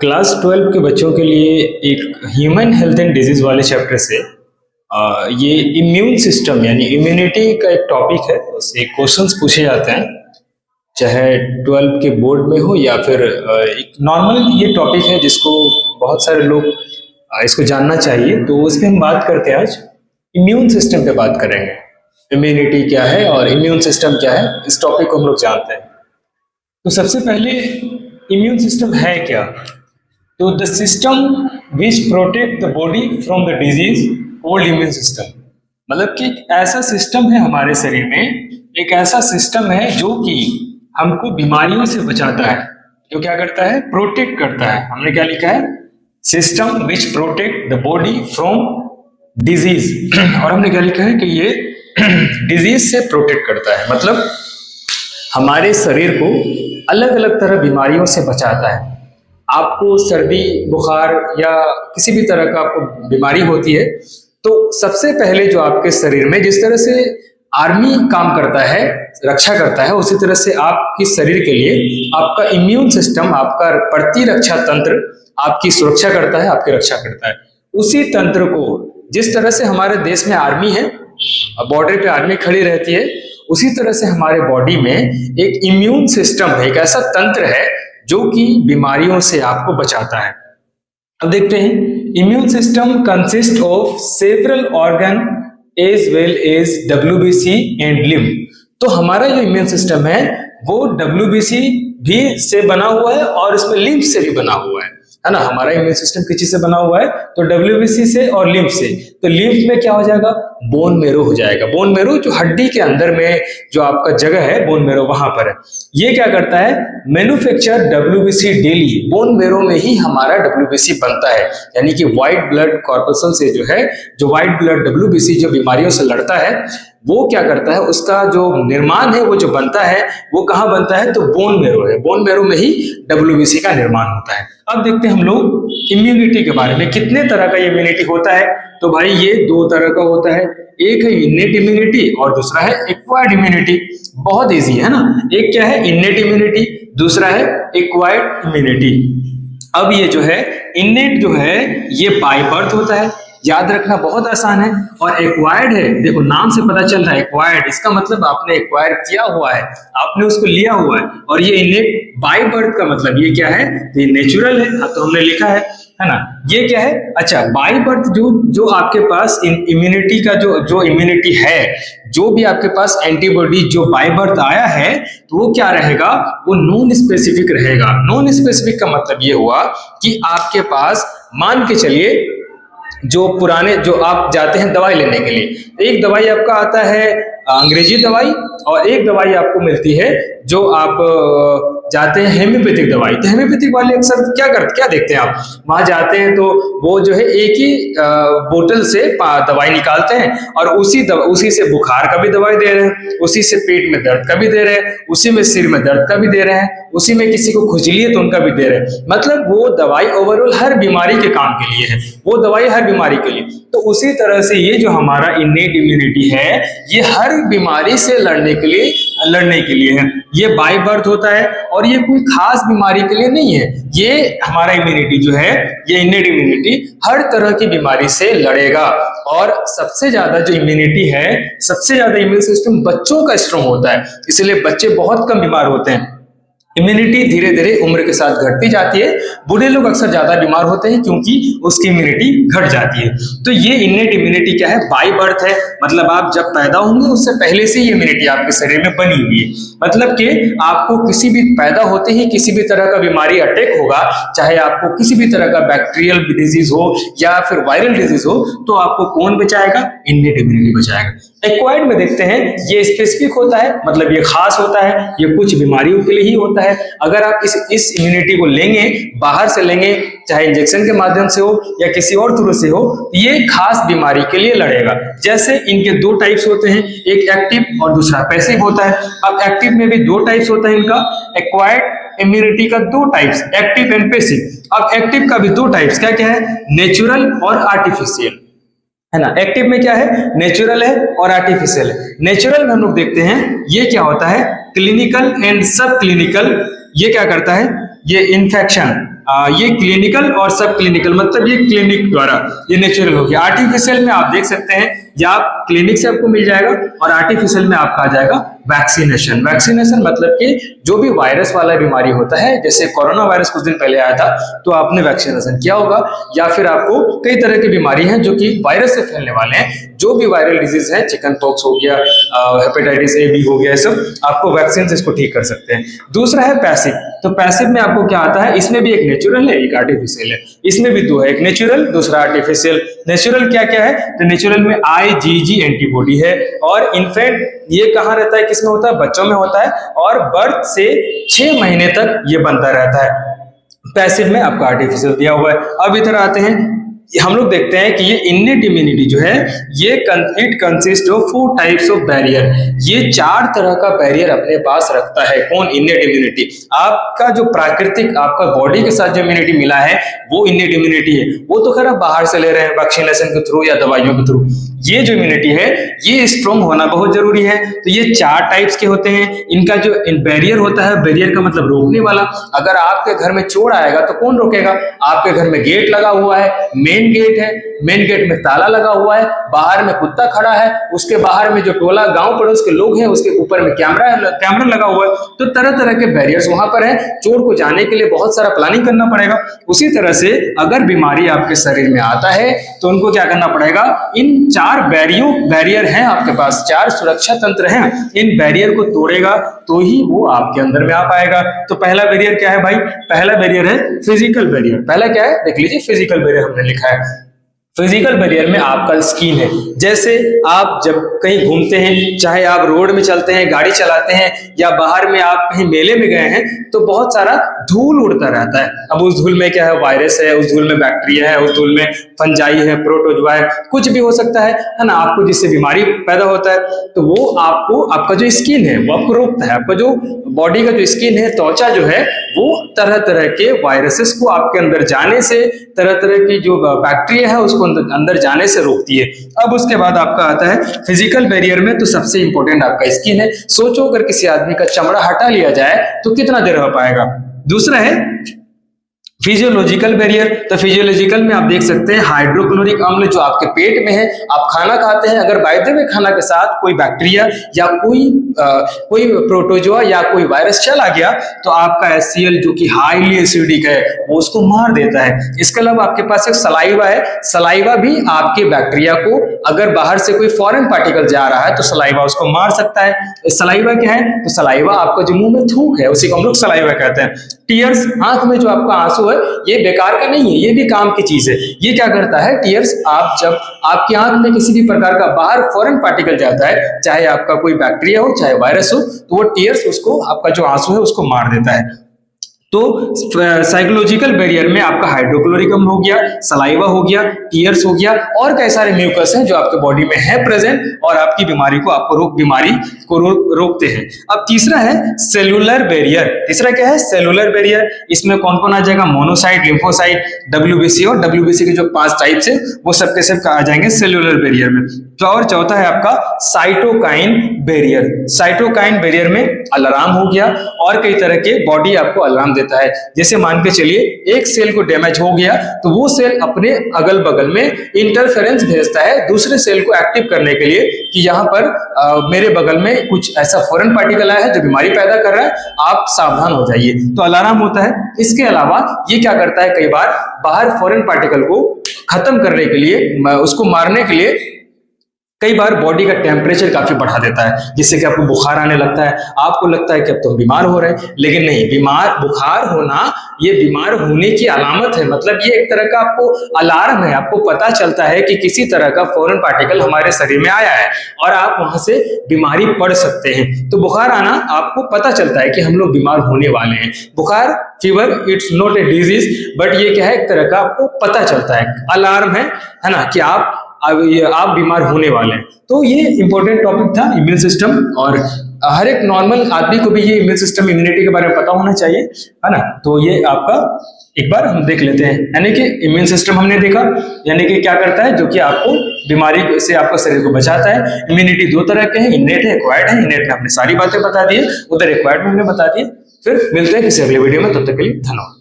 Class 12 के बच्चों के लिए एक ह्यूमन हेल्थ एंड डिजीज वाले चैप्टर से ये इम्यून सिस्टम यानी इम्यूनिटी का एक टॉपिक है। उससे क्वेश्चंस पूछे जाते हैं, चाहे 12 के बोर्ड में हो या फिर एक नॉर्मल ये टॉपिक है जिसको बहुत सारे लोग इसको जानना चाहिए। तो उस पर हम बात करते हैं। आज इम्यून सिस्टम पे बात करेंगे। इम्यूनिटी क्या है और इम्यून सिस्टम क्या है, इस टॉपिक को हम लोग जानते हैं। तो सबसे पहले इम्यून सिस्टम है क्या? तो the system which protect the body from the disease cold immune system. मतलब कि एक ऐसा सिस्टम है हमारे शरीर में, एक ऐसा सिस्टम है जो कि हमको बीमारियों से बचाता है। जो क्या करता है? प्रोटेक्ट करता है। हमने क्या लिखा है? System which protect the body from disease. और हमने क्या लिखा है कि ये डिजीज से प्रोटेक्ट करता है, मतलब हमारे शरीर को अलग अलग तरह बीमारियों से बचाता है। आपको सर्दी बुखार या किसी भी तरह का आपको बीमारी होती है तो सबसे पहले जो आपके शरीर में जिस तरह से आर्मी काम करता है, रक्षा करता है, उसी तरह से आपके शरीर के लिए आपका इम्यून सिस्टम, आपका प्रतिरक्षा तंत्र आपकी सुरक्षा करता है, आपकी रक्षा करता है। उसी तंत्र को जिस तरह से हमारे देश में आर्मी है, बॉर्डर पे आर्मी खड़ी रहती है, उसी तरह से हमारे बॉडी में एक इम्यून सिस्टम है, एक ऐसा तंत्र है जो कि बीमारियों से आपको बचाता है। अब देखते हैं, immune system consist of several organ as well as WBC and lymph. तो हमारा जो इम्यून सिस्टम है वो WBC भी से बना हुआ है और इसमें लिम्फ से भी बना हुआ है ना। हमारा इम्यून सिस्टम किस चीज से बना हुआ है? तो WBC से और लिम्फ से। तो लिम्फ में क्या हो जाएगा? बोन मेरो हो जाएगा। बोन मेरो जो हड्डी के अंदर में जो आपका जगह है, बोन मेरो वहां पर है। ये क्या करता है? Manufacture WBC daily. Bone marrow में ही हमारा WBC बनता है, यानी कि व्हाइट ब्लड कॉर्पसल से जो है, जो व्हाइट ब्लड WBC जो बीमारियों से लड़ता है, वो क्या करता है? उसका जो निर्माण है, वो जो बनता है, वो कहाँ बनता है? तो बोन मेरो है। बोन मेरो में ही WBC का निर्माण होता है। अब देखते हैं हम लोग इम्यूनिटी के बारे में। कितने तरह का इम्यूनिटी होता है? तो भाई ये दो तरह का होता है। एक है इनेट इम्यूनिटी और दूसरा है एक्वायर्ड इम्यूनिटी। बहुत इजी है ना। एक क्या है? इनेट इम्यूनिटी, दूसरा है एक्वायर्ड इम्यूनिटी। अब ये जो है इनेट जो है ये बाय बर्थ होता है, याद रखना बहुत आसान है। और एक्वायर्ड है, देखो नाम से पता चल रहा है एक्वायर्ड, इसका मतलब आपने एक्वायर किया हुआ है, आपने उसको लिया हुआ है। और ये इनेट बाय बर्थ का मतलब ये क्या है? ये नेचुरल है, तो हमने लिखा है ना। ये क्या है? अच्छा, बाय बर्थ जो आपके पास इम्यूनिटी का जो इम्यूनिटी है, जो भी आपके पास एंटीबॉडी जो बाय बर्थ आया है, तो वो क्या रहेगा? वो नॉन स्पेसिफिक रहेगा। नॉन स्पेसिफिक का मतलब ये हुआ कि आपके पास, मान के चलिए, जो पुराने जो आप जाते हैं दवाई लेने के लिए, एक दवाई आपका आता है अंग्रेजी दवाई और एक दवाई आपको मिलती है जो आप जाते हैं हेम्योपैथिक दवाई। तो हेम्योपैथिक वाले अक्सर क्या देखते हैं, आप वहां जाते हैं तो वो जो है एक ही बोतल से दवाई निकालते हैं और उसी से बुखार का भी दवाई दे रहे हैं, उसी से पेट में दर्द का भी दे रहे हैं, उसी में सिर में दर्द का भी दे रहे हैं, उसी में किसी को खुजली है तो उनका भी दे रहे हैं। मतलब वो दवाई ओवरऑल हर बीमारी के काम के लिए है, वो दवाई हर बीमारी के लिए। तो उसी तरह से ये जो हमारा इनेट इम्यूनिटी है, ये हर बीमारी से लड़ने के लिए है। ये बाय बर्थ होता है और ये कोई खास बीमारी के लिए नहीं है। ये हमारा इम्यूनिटी जो है, ये इनेट इम्यूनिटी हर तरह की बीमारी से लड़ेगा। और सबसे ज्यादा जो इम्यूनिटी है, सबसे ज्यादा इम्यून सिस्टम बच्चों का स्ट्रांग होता है, इसलिए बच्चे बहुत कम बीमार होते हैं। इम्यूनिटी धीरे धीरे उम्र के साथ घटती जाती है। बूढ़े लोग अक्सर ज्यादा बीमार होते हैं क्योंकि उसकी इम्यूनिटी घट जाती है। तो ये इनेट इम्यूनिटी क्या है? बाय बर्थ है, मतलब आप जब पैदा होंगे उससे पहले से ये इम्यूनिटी आपके शरीर में बनी हुई है। मतलब कि आपको किसी भी पैदा होते ही किसी भी तरह का बीमारी अटैक होगा, चाहे आपको किसी भी तरह का बैक्टीरियल डिजीज हो या फिर वायरल डिजीज हो, तो आपको कौन बचाएगा? इनेट इम्यूनिटी बचाएगा। एक्वायर्ड में देखते हैं, ये स्पेसिफिक होता है, मतलब ये खास होता है, ये कुछ बीमारियों के लिए ही होता है। अगर आप इस इम्यूनिटी को लेंगे, बाहर से लेंगे, चाहे इंजेक्शन के माध्यम से हो या किसी और तरह से हो, ये खास बीमारी के लिए लड़ेगा। जैसे इनके दो टाइप्स होते हैं, एक एक्टिव और दूसरा पैसिव होता है। अब एक्टिव में भी दो टाइप्स होता है इनका, एक्वायर्ड इम्यूनिटी का दो टाइप्स, एक्टिव एंड पैसिव। अब एक्टिव का भी दो टाइप्स क्या क्या है? नेचुरल और आर्टिफिशियल, है ना। एक्टिव में क्या है? नेचुरल है और आर्टिफिशियल है। नेचुरल में हम लोग देखते हैं ये क्या होता है? क्लिनिकल एंड सब क्लिनिकल। ये क्या करता है? ये इन्फेक्शन ये क्लिनिकल और सब क्लिनिकल, मतलब ये क्लिनिक द्वारा, ये नेचुरल हो गया। आर्टिफिशियल में आप देख सकते हैं या आप क्लिनिक से आपको मिल जाएगा, और आर्टिफिशियल में आपका आ जाएगा वैक्सीनेशन। वैक्सीनेशन मतलब कि जो भी वायरस वाला बीमारी होता है, जैसे कोरोना वायरस कुछ दिन पहले आया था तो आपने वैक्सीनेशन किया होगा, या फिर आपको कई तरह की बीमारी हैं जो कि वायरस से फैलने वाले हैं, जो भी वायरल डिजीज है, चिकन पॉक्स हो गया, हेपेटाइटिस ए बी हो गया, सब आपको वैक्सीन से इसको ठीक कर सकते हैं। दूसरा है पैसिव। तो पैसिव में आपको क्या आता है, इसमें भी एक नेचुरल है एक आर्टिफिशियल है, इसमें भी दो है, एक नेचुरल दूसरा आर्टिफिशियल। नेचुरल क्या क्या है, तो नेचुरल में IgG एंटीबॉडी है, और इनफैक्ट ये कहाँ रहता है, किसमें होता है, बच्चों में होता है, और बर्थ से 6 महीने तक ये बनता रहता है। पैसिव में आपका आर्टिफिशियल दिया हुआ है। अब इधर आते हैं, हम लोग देखते हैं कि ये इन्नेट इम्यूनिटी जो है, ये it consist of 4 types of barrier. ये 4 तरह का बैरियर अपने पास रखता है। कौन, इन्नेट इम्यूनिटी। आपका जो प्राकृतिक आपका बॉडी के साथ जो इम्यूनिटी मिला है वो इन्नेट इम्यूनिटी है, वो तो खैर आप बाहर से ले रहे हैं वैक्सीनेशन के थ्रू या दवाइयों के थ्रू। ये जो इम्यूनिटी है ये स्ट्रॉन्ग होना बहुत जरूरी है। तो ये 4 टाइप्स के होते हैं। इनका जो बैरियर होता है, बैरियर का मतलब रोकने वाला। अगर आपके घर में चोर आएगा तो कौन रोकेगा, आपके घर में गेट लगा हुआ है, मेन गेट है, मेन गेट में ताला लगा हुआ है, बाहर में कुत्ता खड़ा है, उसके बाहर में जो टोला गांव पड़ोस के लोग हैं उसके ऊपर में कैमरा लगा हुआ है। तो तरह तरह के बैरियर्स वहां पर है। चोर को जाने के लिए बहुत सारा प्लानिंग करना पड़ेगा। उसी तरह से अगर बीमारी आपके शरीर में आता है तो उनको क्या करना पड़ेगा, इन 4 बैरियर हैं आपके पास, 4 सुरक्षा तंत्र हैं, इन बैरियर को तोड़ेगा तो ही वो आपके अंदर में आ पाएगा। तो पहला बैरियर क्या है भाई, पहला बैरियर है फिजिकल बैरियर। पहला क्या है, देख लीजिए, फिजिकल बैरियर हमने लिखा है। फिजिकल बैरियर में आपका स्किन है। जैसे आप जब कहीं घूमते हैं, चाहे आप रोड में चलते हैं, गाड़ी चलाते हैं, या बाहर में आप कहीं मेले में गए हैं, तो बहुत सारा धूल उड़ता रहता है। अब उस धूल में क्या है, वायरस है, उस धूल में बैक्टीरिया है, उस धूल में फंजाई है, प्रोटोजोआ है, कुछ भी हो सकता है ना, आपको जिससे बीमारी पैदा होता है। तो वो आपको, आपका जो स्किन है वो आपको रोकता है। आपका जो बॉडी का जो स्किन है, त्वचा जो है, वो तरह तरह के वायरसेस को आपके अंदर जाने से, तरह तरह की जो बैक्टीरिया है उसको अंदर जाने से रोकती है। अब उसके बाद आपका आता है फिजिकल बैरियर में, तो सबसे इंपॉर्टेंट आपका स्किन है। सोचो अगर किसी आदमी का चमड़ा हटा लिया जाए तो कितना देर रह पाएगा। दूसरा है फिजियोलॉजिकल बैरियर। तो फिजियोलॉजिकल में आप देख सकते हैं हाइड्रोक्लोरिक अम्ल जो आपके पेट में है, आप खाना खाते हैं, अगर बाय द वे खाना के साथ कोई बैक्टीरिया या कोई प्रोटोजोआ या कोई वायरस चला गया तो आपका HCl जो कि हाईली एसिडिक है वो उसको मार देता है। इसके अलावा आपके पास एक सलाइवा है। सलाइवा भी आपके बैक्टीरिया को, अगर बाहर से कोई फॉरेन पार्टिकल जा रहा है तो सलाइवा उसको मार सकता है। सलाइवा क्या है, तो सलाइवा आपका जो मुंह में थूक है उसी को हम लोग सलाइवा कहते हैं। टीयर्स, आंख में जो आपका आंसू है, ये बेकार का नहीं है, ये भी काम की चीज है। ये क्या करता है, टीयर्स, आप जब आपकी आंख में किसी भी प्रकार का बाहर फॉरेन पार्टिकल जाता है, चाहे आपका कोई बैक्टीरिया हो चाहे वायरस हो, तो वो टीयर्स उसको, आपका जो आंसू है उसको मार देता है। तो साइकोलॉजिकल बैरियर में आपका हाइड्रोक्लोरिक अम्ल हो गया, सलाइवा हो गया, टीयर्स हो गया, और कई सारे म्यूकस हैं जो आपके बॉडी में है प्रेजेंट और आपकी बीमारी को रोकते हैं। अब तीसरा है सेलुलर बैरियर। तीसरा क्या है, सेलुलर बैरियर। इसमें कौन कौन आ जाएगा, मोनोसाइट, लिम्फोसाइट, WBC, और WBC के जो 5 टाइप्स है वो सबके सब आ जाएंगे सेलुलर बैरियर में। तो और चौथा है आपका साइटोकाइन बैरियर। साइटोकाइन बैरियर में अलार्म हो गया, और कई तरह के बॉडी आपको अलार्म देता है। जैसे मान के चलिए एक सेल को डैमेज हो गया तो वो सेल अपने अगल बगल में इंटरफेरेंस भेजता है दूसरे सेल को एक्टिव करने के लिए कि यहाँ पर मेरे बगल में कुछ ऐसा फॉरेन पार्टिकल आया है जो बीमारी पैदा कर रहा है, आप सावधान हो जाइए। तो अलार्म होता है। इसके अलावा ये क्या करता है, कई बार बाहर फॉरेन पार्टिकल को खत्म करने के लिए, उसको मारने के लिए कई बार बॉडी का टेम्परेचर काफी बढ़ा देता है, जिससे कि आपको बुखार आने लगता है। आपको लगता है कि अब तो हम बीमार हो रहे हैं, लेकिन नहीं, बुखार होना ये बीमार होने की अलामत है। मतलब ये एक तरह का आपको अलार्म है, आपको पता चलता है कि किसी तरह का फॉरेन पार्टिकल हमारे शरीर में आया है और आप वहां से बीमारी पड़ सकते हैं। तो बुखार आना आपको पता चलता है कि हम लोग बीमार होने वाले हैं। बुखार, fever, it's not a disease, but ये क्या है, एक तरह का आपको पता चलता है, अलार्म है ना, कि आप बीमार होने वाले हैं। तो ये इंपॉर्टेंट टॉपिक था इम्यून सिस्टम, और हर एक नॉर्मल आदमी को भी ये इम्यून सिस्टम, इम्यूनिटी के बारे में पता होना चाहिए, है ना। तो ये आपका एक बार हम देख लेते हैं, यानी कि इम्यून सिस्टम हमने देखा, यानी कि क्या करता है, जो कि आपको बीमारी से आपका शरीर को बचाता है। इम्यूनिटी 2 तरह के हैं, इनेट है, एक्वायर्ड है। इनेट में हमने सारी बातें बता दी है, उधर एक्वायर्ड में हमने बता दी है। फिर मिलते हैं किसी अगले वीडियो में, तब तक के लिए धन्यवाद।